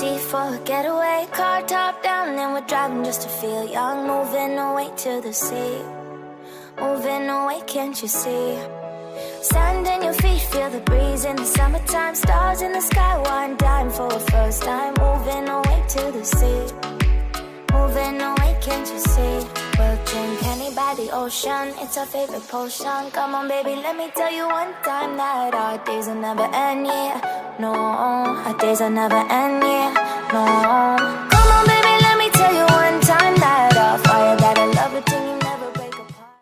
sea for a getaway. Car top down and we're driving just to feel young. Moving away to the sea, moving away, can't you see? Sand in your feet, feel the breeze in the summertime. Stars in the sky, one dime for a first time. Moving away to the sea, moving away, can't you see? We'll drink honey by the ocean, it's our favorite potion. Come on baby, let me tell you one time that our days will never end, yeah. No, our days will never end, yeah. No.